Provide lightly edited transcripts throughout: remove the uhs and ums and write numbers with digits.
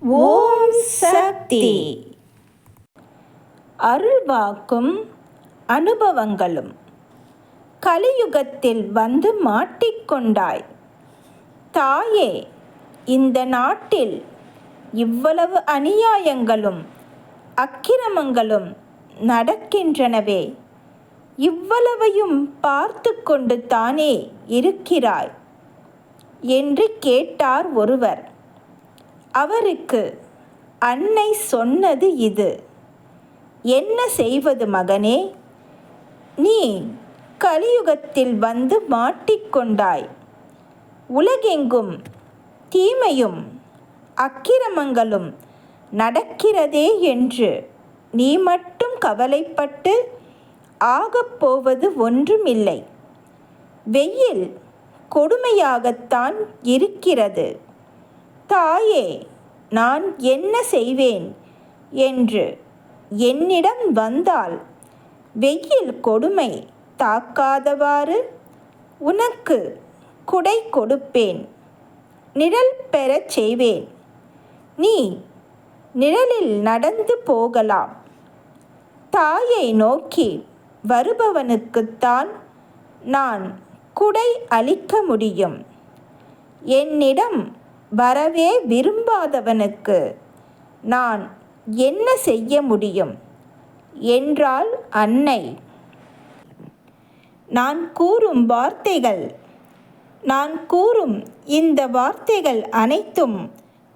ஓம் சக்தி. அருள்வாக்கும் அனுபவங்களும். கலியுகத்தில் வந்து மாட்டிக்கொண்டாய். தாயே, இந்த நாட்டில் இவ்வளவு அநியாயங்களும் அக்கிரமங்களும் நடக்கின்றனவே, இவ்வளவையும் பார்த்து கொண்டு தானே இருக்கிறாய் என்று கேட்டார் ஒருவர். அவருக்கு அன்னை சொன்னது இது: என்ன செய்வது மகனே? நீ கலியுகத்தில் வந்து மாட்டிக்கொண்டாய். உலகெங்கும் தீமையும் அக்கிரமங்களும் நடக்கிறதே என்று நீ மட்டும் கவலைப்பட்டு ஆகப்போவது ஒன்றுமில்லை. வெயில் கொடுமையாகத்தான் இருக்கிறது. தாயே, நான் என்ன செய்வேன் என்று என்னிடம் வந்தால் வெயில் கொடுமை தாக்காதவாறு உனக்கு குடை கொடுப்பேன், நிழல் பெறச் செய்வேன். நீ நிழலில் நடந்து போகலாம். தாயை நோக்கி வருபவனுக்குத்தான் நான் குடை அளிக்க முடியும். என்னிடம் வரவே விரும்பாதவனுக்கு நான் என்ன செய்ய முடியும் என்றாள் அன்னை. நான் கூறும் இந்த வார்த்தைகள் அனைத்தும்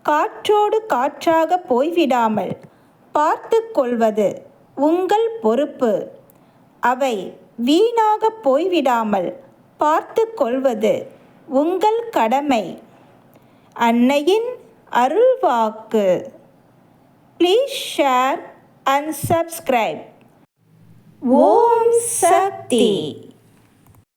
காற்றோடு காற்றாக போய்விடாமல் பார்த்து கொள்வது உங்கள் பொறுப்பு. அவை வீணாக போய்விடாமல் பார்த்து கொள்வது உங்கள் கடமை. அன்னையின் அருள்வாக்கு. Please share and subscribe. ஓம் சக்தி.